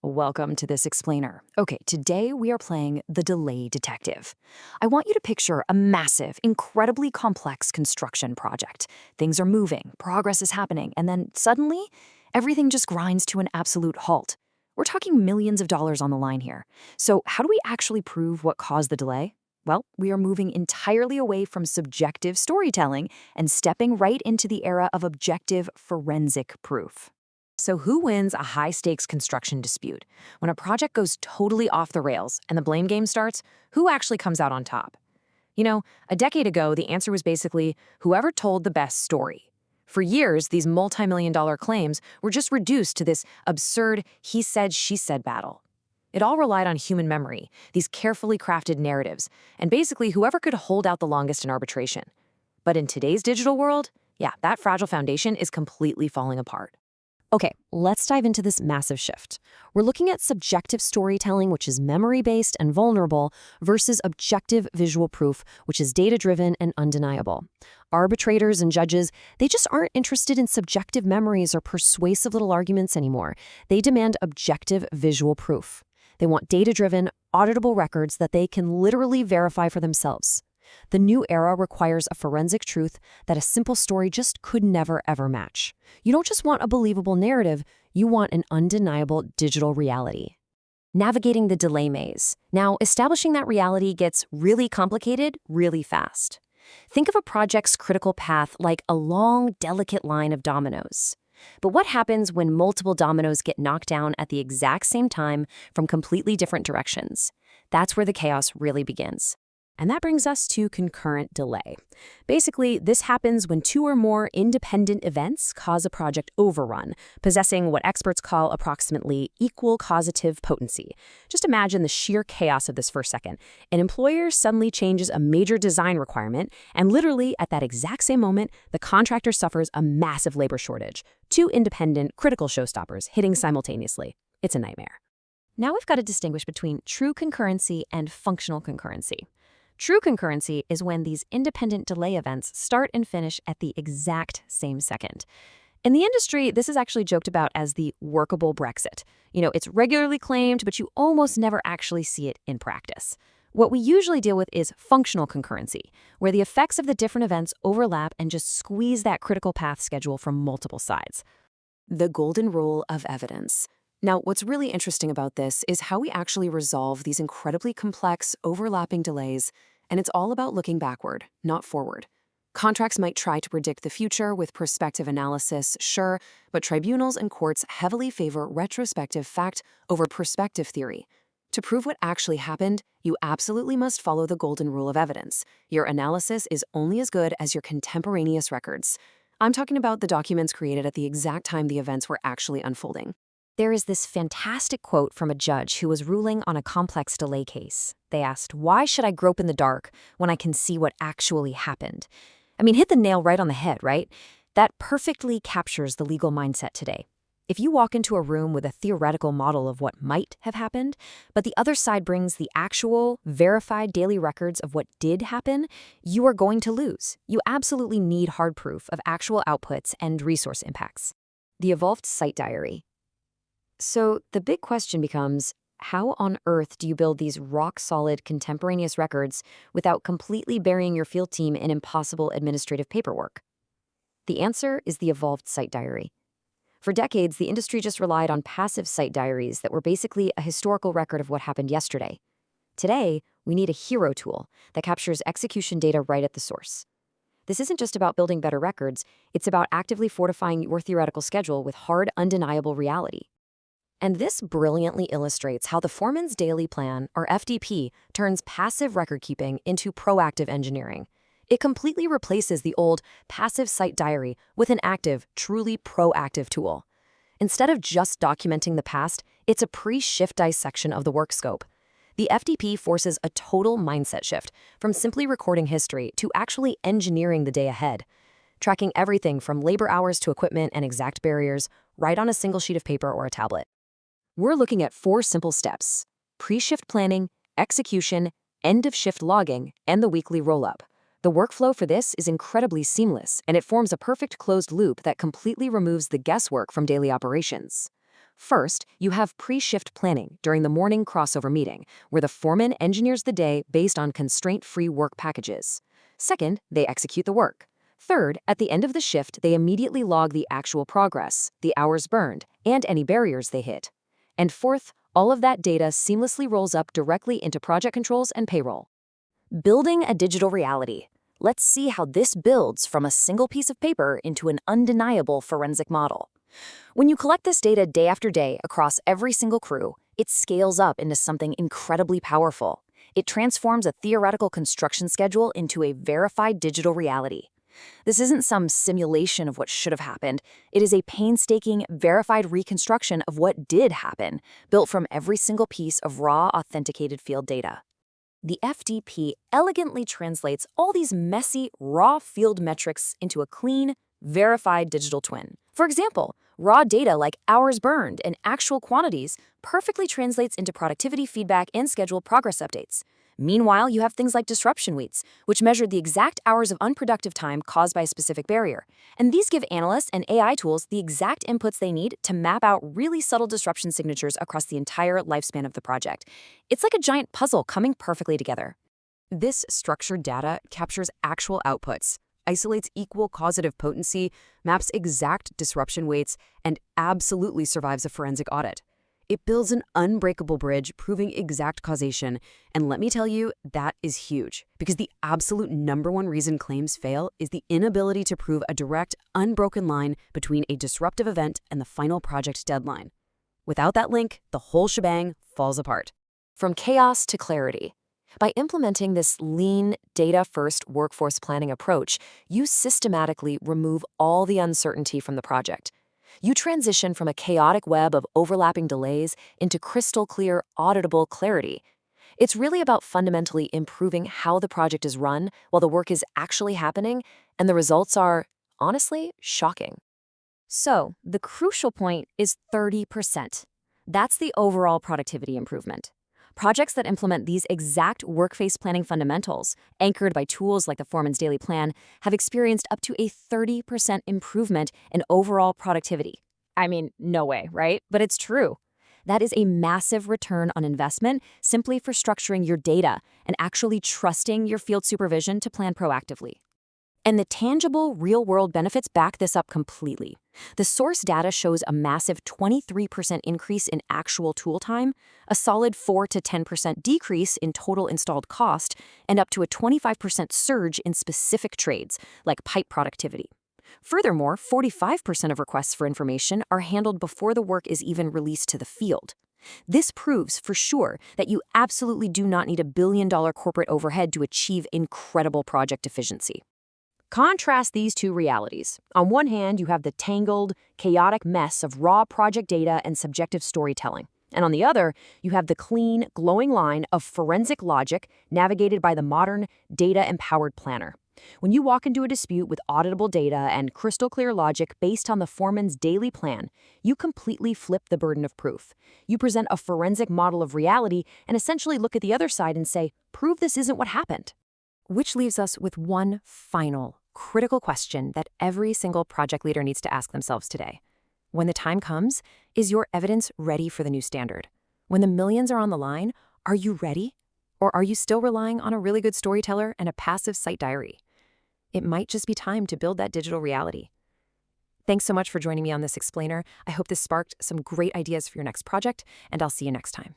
Welcome to this explainer. Okay, today we are playing the delay detective. I want you to picture a massive, incredibly complex construction project. Things are moving, progress is happening, and then suddenly, everything just grinds to an absolute halt. We're talking millions of dollars on the line here. So, how do we actually prove what caused the delay? Well, we are moving entirely away from subjective storytelling and stepping right into the era of objective forensic proof. So, who wins a high stakes construction dispute? When a project goes totally off the rails and the blame game starts, who actually comes out on top? A decade ago, the answer was basically whoever told the best story. For years, these multi-million dollar claims were just reduced to this absurd he said, she said battle. It all relied on human memory, these carefully crafted narratives, and basically whoever could hold out the longest in arbitration. But in today's digital world, yeah, that fragile foundation is completely falling apart. Okay, let's dive into this massive shift. We're looking at subjective storytelling, which is memory-based and vulnerable, versus objective visual proof, which is data-driven and undeniable. Arbitrators and judges, they just aren't interested in subjective memories or persuasive little arguments anymore. They demand objective visual proof. They want data-driven, auditable records that they can literally verify for themselves. The new era requires a forensic truth that a simple story just could never, ever match. You don't just want a believable narrative, you want an undeniable digital reality. Navigating the delay maze. Now, establishing that reality gets really complicated really fast. Think of a project's critical path like a long, delicate line of dominoes. But what happens when multiple dominoes get knocked down at the exact same time from completely different directions? That's where the chaos really begins. And that brings us to concurrent delay. Basically, this happens when two or more independent events cause a project overrun, possessing what experts call approximately equal causative potency. Just imagine the sheer chaos of this for a second. An employer suddenly changes a major design requirement, and literally at that exact same moment, the contractor suffers a massive labor shortage. Two independent, critical showstoppers hitting simultaneously. It's a nightmare. Now we've got to distinguish between true concurrency and functional concurrency. True concurrency is when these independent delay events start and finish at the exact same second. In the industry, this is actually joked about as the workable Brexit. It's regularly claimed, but you almost never actually see it in practice. What we usually deal with is functional concurrency, where the effects of the different events overlap and just squeeze that critical path schedule from multiple sides. The golden rule of evidence. Now, what's really interesting about this is how we actually resolve these incredibly complex, overlapping delays, and it's all about looking backward, not forward. Contracts might try to predict the future with prospective analysis, sure, but tribunals and courts heavily favor retrospective fact over prospective theory. To prove what actually happened, you absolutely must follow the golden rule of evidence. Your analysis is only as good as your contemporaneous records. I'm talking about the documents created at the exact time the events were actually unfolding. There is this fantastic quote from a judge who was ruling on a complex delay case. They asked, "Why should I grope in the dark when I can see what actually happened?" Hit the nail right on the head, right? That perfectly captures the legal mindset today. If you walk into a room with a theoretical model of what might have happened, but the other side brings the actual, verified daily records of what did happen, you are going to lose. You absolutely need hard proof of actual outputs and resource impacts. The evolved site diary. So the big question becomes, how on earth do you build these rock-solid contemporaneous records without completely burying your field team in impossible administrative paperwork? The answer is the evolved site diary. For decades, the industry just relied on passive site diaries that were basically a historical record of what happened yesterday. Today, we need a hero tool that captures execution data right at the source. This isn't just about building better records, it's about actively fortifying your theoretical schedule with hard, undeniable reality. And this brilliantly illustrates how the Foreman's Daily Plan, or FDP, turns passive record-keeping into proactive engineering. It completely replaces the old passive site diary with an active, truly proactive tool. Instead of just documenting the past, it's a pre-shift dissection of the work scope. The FDP forces a total mindset shift from simply recording history to actually engineering the day ahead, tracking everything from labor hours to equipment and exact barriers right on a single sheet of paper or a tablet. We're looking at 4 simple steps: pre-shift planning, execution, end-of-shift logging, and the weekly roll-up. The workflow for this is incredibly seamless, and it forms a perfect closed loop that completely removes the guesswork from daily operations. First, you have pre-shift planning during the morning crossover meeting, where the foreman engineers the day based on constraint-free work packages. Second, they execute the work. Third, at the end of the shift, they immediately log the actual progress, the hours burned, and any barriers they hit. And fourth, all of that data seamlessly rolls up directly into project controls and payroll. Building a digital reality. Let's see how this builds from a single piece of paper into an undeniable forensic model. When you collect this data day after day across every single crew, it scales up into something incredibly powerful. It transforms a theoretical construction schedule into a verified digital reality. This isn't some simulation of what should have happened. It is a painstaking, verified reconstruction of what did happen, built from every single piece of raw, authenticated field data. The FDP elegantly translates all these messy, raw field metrics into a clean, verified digital twin. For example, raw data like hours burned and actual quantities perfectly translates into productivity feedback and schedule progress updates. Meanwhile, you have things like disruption weights, which measure the exact hours of unproductive time caused by a specific barrier. And these give analysts and AI tools the exact inputs they need to map out really subtle disruption signatures across the entire lifespan of the project. It's like a giant puzzle coming perfectly together. This structured data captures actual outputs, isolates equal causative potency, maps exact disruption weights, and absolutely survives a forensic audit. It builds an unbreakable bridge proving exact causation, and let me tell you, that is huge, because the absolute #1 reason claims fail is the inability to prove a direct, unbroken line between a disruptive event and the final project deadline. Without that link, the whole shebang falls apart. From chaos to clarity. By implementing this lean, data-first workforce planning approach, you systematically remove all the uncertainty from the project. You transition from a chaotic web of overlapping delays into crystal-clear, auditable clarity. It's really about fundamentally improving how the project is run while the work is actually happening, and the results are, honestly, shocking. So, the crucial point is 30%. That's the overall productivity improvement. Projects that implement these exact workplace planning fundamentals, anchored by tools like the Foreman's Daily Plan, have experienced up to a 30% improvement in overall productivity. I mean, no way, right? But it's true. That is a massive return on investment simply for structuring your data and actually trusting your field supervision to plan proactively. And the tangible, real-world benefits back this up completely. The source data shows a massive 23% increase in actual tool time, a solid 4 to 10% decrease in total installed cost, and up to a 25% surge in specific trades, like pipe productivity. Furthermore, 45% of requests for information are handled before the work is even released to the field. This proves for sure that you absolutely do not need a billion-dollar corporate overhead to achieve incredible project efficiency. Contrast these two realities. On one hand, you have the tangled, chaotic mess of raw project data and subjective storytelling. And on the other, you have the clean, glowing line of forensic logic navigated by the modern, data-empowered planner. When you walk into a dispute with auditable data and crystal-clear logic based on the Foreman's Daily Plan, you completely flip the burden of proof. You present a forensic model of reality and essentially look at the other side and say, prove this isn't what happened. Which leaves us with one final, critical question that every single project leader needs to ask themselves today. When the time comes, is your evidence ready for the new standard? When the millions are on the line, are you ready? Or are you still relying on a really good storyteller and a passive site diary? It might just be time to build that digital reality. Thanks so much for joining me on this explainer. I hope this sparked some great ideas for your next project, and I'll see you next time.